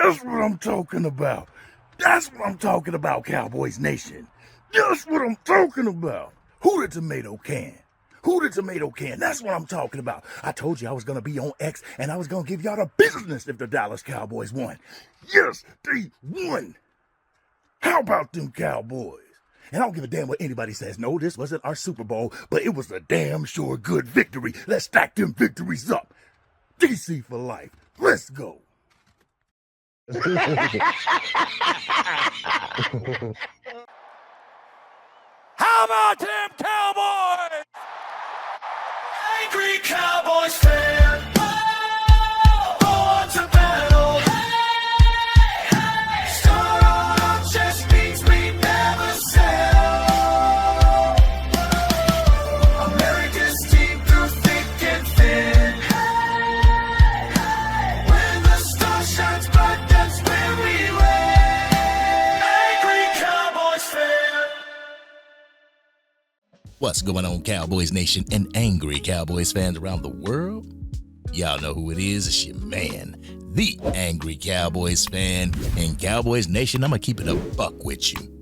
That's what I'm talking about. That's what I'm talking about, Cowboys Nation. That's what I'm talking about. Who the tomato can? Who the tomato can? That's what I'm talking about. I told you I was going to be on X and I was going to give y'all the business if the Dallas Cowboys won. Yes, they won. How about them Cowboys? And I don't give a damn what anybody says. No, this wasn't our Super Bowl, but it was a damn sure good victory. Let's stack them victories up. DC for life. Let's go. How about them Cowboys? Angry Cowboys fan, born to battle. Star on our chest means we never settle. America's team through thick and thin. When the star shines bright, that's when we win. Angry Cowboys fan. What's going on, Cowboys Nation and Angry Cowboys fans around the world? Y'all know who it is. It's your man, the Angry Cowboys Fan. And Cowboys Nation, I'm going to keep it a buck with you.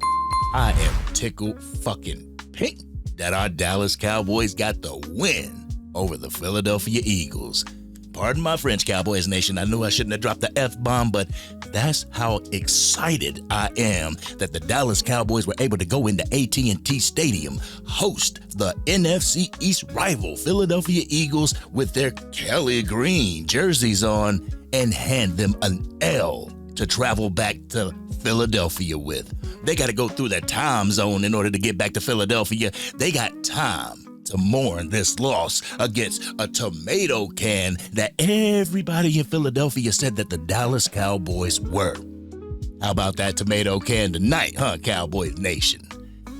I am tickled fucking pink that our Dallas Cowboys got the win over the Philadelphia Eagles. Pardon my French, Cowboys Nation. I knew I shouldn't have dropped the F-bomb, but that's how excited I am that the Dallas Cowboys were able to go into AT&T Stadium, host the NFC East rival Philadelphia Eagles with their Kelly Green jerseys on, and hand them an L to travel back to Philadelphia with. They got to go through their time zone in order to get back to Philadelphia. They got time to mourn this loss against a tomato can that everybody in Philadelphia said that the Dallas Cowboys were. How about that tomato can tonight, huh, Cowboys Nation?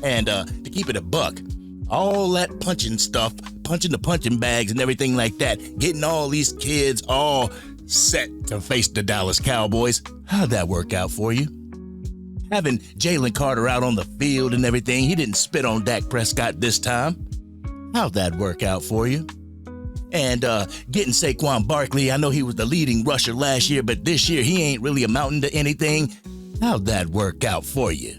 And to keep it a buck, all that punching stuff, punching the punching bags and everything like that, getting all these kids all set to face the Dallas Cowboys, how'd that work out for you? Having Jalen Carter out on the field and everything, he didn't spit on Dak Prescott this time. How'd that work out for you? And getting Saquon Barkley, I know he was the leading rusher last year, but this year he ain't really amounting to anything. How'd that work out for you?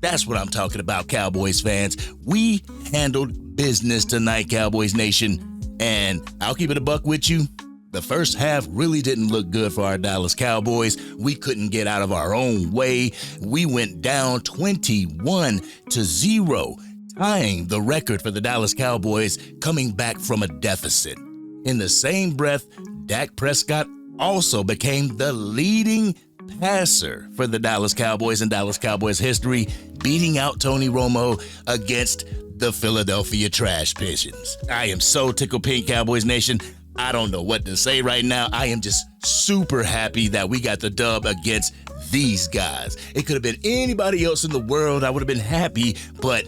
That's what I'm talking about, Cowboys fans. We handled business tonight, Cowboys Nation. And I'll keep it a buck with you. The first half really didn't look good for our Dallas Cowboys. We couldn't get out of our own way. We went down 21-0. Tying the record for the Dallas Cowboys coming back from a deficit. In the same breath, Dak Prescott also became the leading passer for the Dallas Cowboys in Dallas Cowboys history, beating out Tony Romo against the Philadelphia Trash Pigeons. I am so tickled pink, Cowboys Nation. I don't know what to say right now. I am just super happy that we got the dub against these guys. It could have been anybody else in the world. I would have been happy, but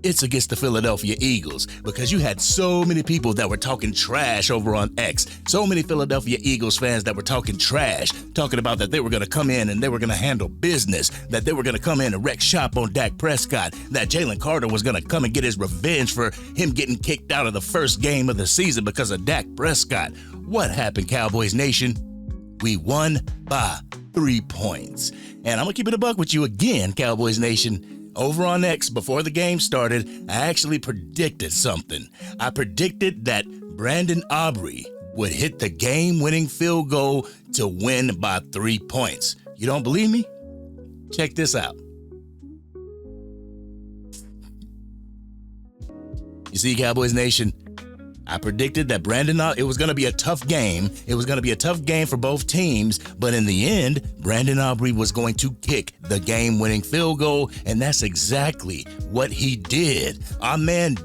it's against the Philadelphia Eagles because you had so many people that were talking trash over on X. So many Philadelphia Eagles fans that were talking trash, talking about that they were going to come in and they were going to handle business, that they were going to come in and wreck shop on Dak Prescott, that Jalen Carter was going to come and get his revenge for him getting kicked out of the first game of the season because of Dak Prescott. What happened, Cowboys Nation? We won by 3 points. And I'm going to keep it a buck with you again, Cowboys Nation. Over on X, before the game started, I actually predicted something. I predicted that Brandon Aubrey would hit the game-winning field goal to win by 3 points. You don't believe me? Check this out. You see, Cowboys Nation, I predicted that it was going to be a tough game. It was going to be a tough game for both teams, but in the end, Brandon Aubrey was going to kick the game-winning field goal, and that's exactly what he did. Our man,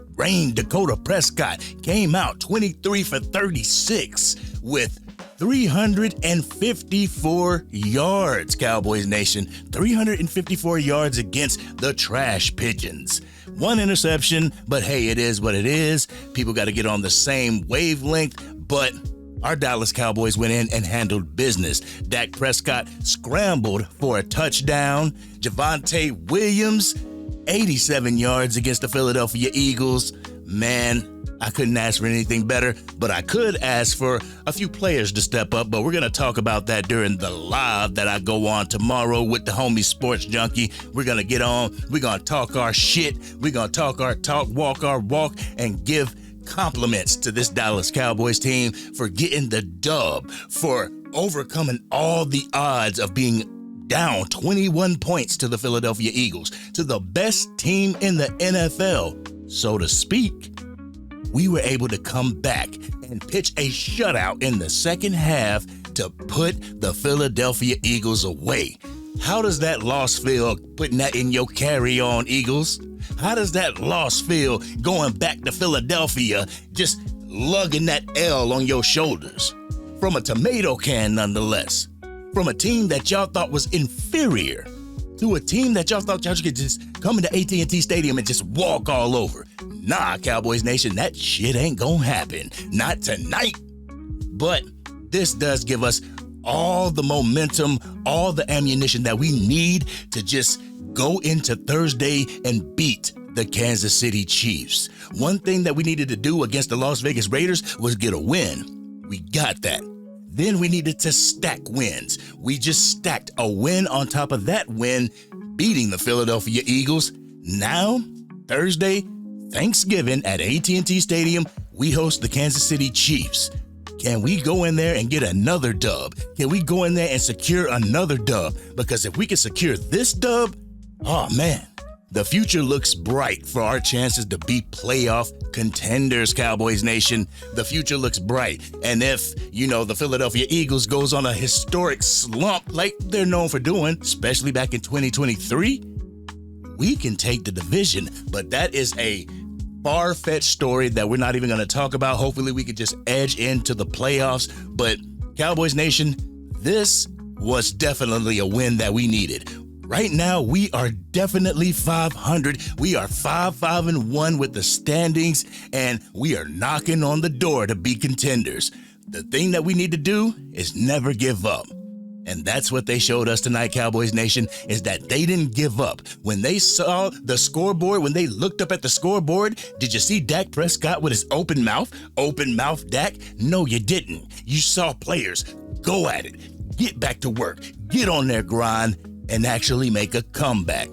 Dakota Prescott, came out 23 for 36 with 354 yards, Cowboys Nation. 354 yards against the Trash Pigeons. One interception, but hey, it is what it is. People got to get on the same wavelength, but our Dallas Cowboys went in and handled business. Dak Prescott scrambled for a touchdown. Javonte Williams, 87 yards against the Philadelphia Eagles. Man, I couldn't ask for anything better, but I could ask for a few players to step up, but we're going to talk about that during the live that I go on tomorrow with the homie Sports Junkie. We're going to get on, we're going to talk our shit, we're going to talk our talk, walk our walk, and give compliments to this Dallas Cowboys team for getting the dub, for overcoming all the odds of being down 21 points to the Philadelphia Eagles, to the best team in the NFL, so to speak. We were able to come back and pitch a shutout in the second half to put the Philadelphia Eagles away. How does that loss feel, putting that in your carry-on, Eagles? How does that loss feel going back to Philadelphia, just lugging that L on your shoulders? From a tomato can, nonetheless. From a team that y'all thought was inferior to a team that y'all thought y'all could just come into AT&T Stadium and just walk all over. Nah, Cowboys Nation, that shit ain't gonna happen. Not tonight. But this does give us all the momentum, all the ammunition that we need to just go into Thursday and beat the Kansas City Chiefs. One thing that we needed to do against the Las Vegas Raiders was get a win. We got that. Then we needed to stack wins. We just stacked a win on top of that win, beating the Philadelphia Eagles. Now, Thursday, Thanksgiving at AT&T Stadium, we host the Kansas City Chiefs. Can we go in there and get another dub? Can we go in there and secure another dub? Because if we can secure this dub, oh man, the future looks bright for our chances to be playoff contenders, Cowboys Nation. The future looks bright. And if, the Philadelphia Eagles goes on a historic slump like they're known for doing, especially back in 2023, we can take the division. But that is a far-fetched story that we're not even going to talk about. Hopefully we could just edge into the playoffs. But Cowboys Nation, this was definitely a win that we needed. Right now, we are definitely 500. We are 5-1 with the standings, and we are knocking on the door to be contenders. The thing that we need to do is never give up. And that's what they showed us tonight, Cowboys Nation, is that they didn't give up. When they saw the scoreboard, when they looked up at the scoreboard, did you see Dak Prescott with his open mouth? Open mouth Dak? No, you didn't. You saw players go at it, get back to work, get on their grind, and actually make a comeback.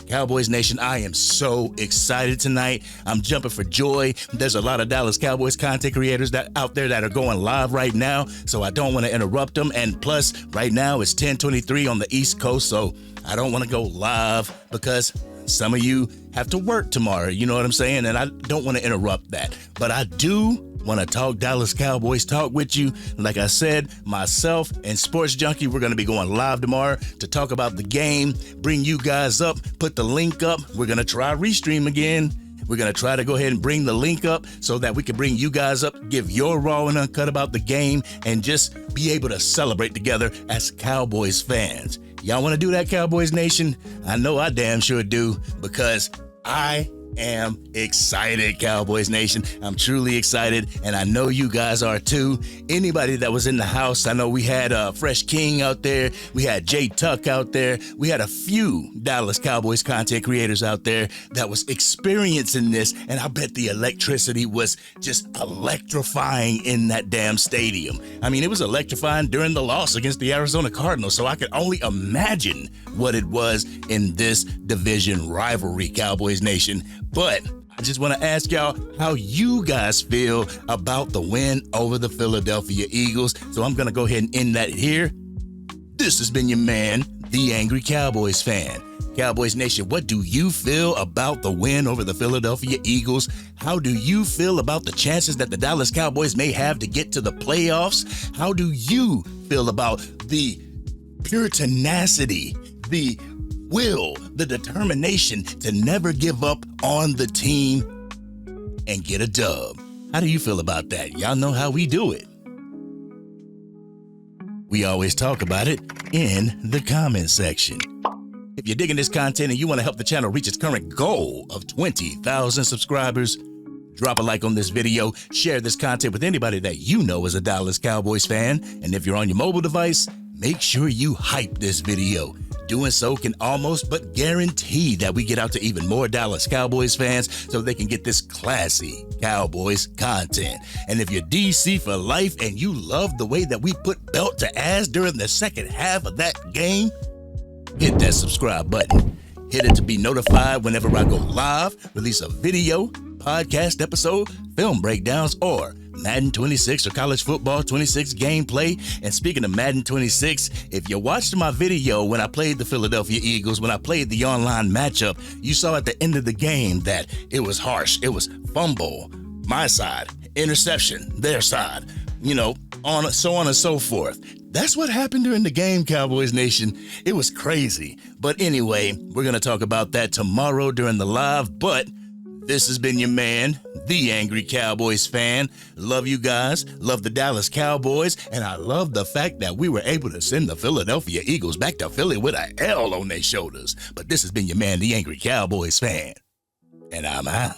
Cowboys Nation, I am so excited tonight. I'm jumping for joy. There's a lot of Dallas Cowboys content creators out there that are going live right now, so I don't want to interrupt them. And plus, right now it's 10:23 on the East Coast, so I don't want to go live because some of you have to work tomorrow, you know what I'm saying? And I don't want to interrupt that. But I do want to talk Dallas Cowboys talk with you. Like I said, myself and Sports Junkie, we're going to be going live tomorrow to talk about the game, bring you guys up, put the link up. We're going to try Restream again. We're going to try to go ahead and bring the link up so that we can bring you guys up, give your raw and uncut about the game, and just be able to celebrate together as Cowboys fans. Y'all want to do that, Cowboys Nation? I know I damn sure do, because I am excited, Cowboys Nation. I'm truly excited, and I know you guys are too. Anybody that was in the house, I know we had Fresh King out there, we had Jay Tuck out there, we had a few Dallas Cowboys content creators out there that was experiencing this, and I bet the electricity was just electrifying in that damn stadium. I mean, it was electrifying during the loss against the Arizona Cardinals, so I could only imagine what it was in this division rivalry, Cowboys Nation. But I just want to ask y'all how you guys feel about the win over the Philadelphia Eagles. So I'm going to go ahead and end that here. This has been your man, the Angry Cowboys Fan. Cowboys Nation, what do you feel about the win over the Philadelphia Eagles? How do you feel about the chances that the Dallas Cowboys may have to get to the playoffs? How do you feel about the pure tenacity, the will, the determination to never give up on the team and get a dub? How do you feel about that? Y'all know how we do it. We always talk about it in the comment section. If you're digging this content and you want to help the channel reach its current goal of 20,000 subscribers, drop a like on this video, share this content with anybody that you know is a Dallas Cowboys fan, and if you're on your mobile device, make sure you hype this video. Doing so can almost but guarantee that we get out to even more Dallas Cowboys fans so they can get this classy Cowboys content. And if you're DC for life and you love the way that we put belt to ass during the second half of that game, hit that subscribe button. Hit it to be notified whenever I go live, release a video, podcast episode, film breakdowns, or Madden 26 or College Football 26 gameplay. And speaking of Madden 26, if you watched my video when I played the Philadelphia Eagles, when I played the online matchup, you saw at the end of the game that it was harsh. It was fumble, my side, interception, their side, so on and so forth. That's what happened during the game, Cowboys Nation. It was crazy. But anyway, we're going to talk about that tomorrow during the live. But this has been your man, the Angry Cowboys Fan. Love you guys, love the Dallas Cowboys, and I love the fact that we were able to send the Philadelphia Eagles back to Philly with a L on their shoulders. But this has been your man, the Angry Cowboys Fan. And I'm out.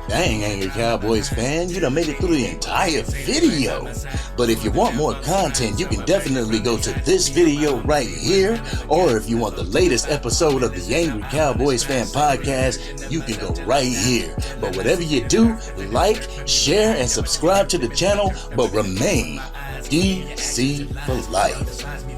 Dang, Angry Cowboys fan, you done made it through the entire video. But if you want more content, you can definitely go to this video right here. Or if you want the latest episode of the Angry Cowboys Fan podcast, you can go right here. But whatever you do, like, share, and subscribe to the channel, but remain DC for life.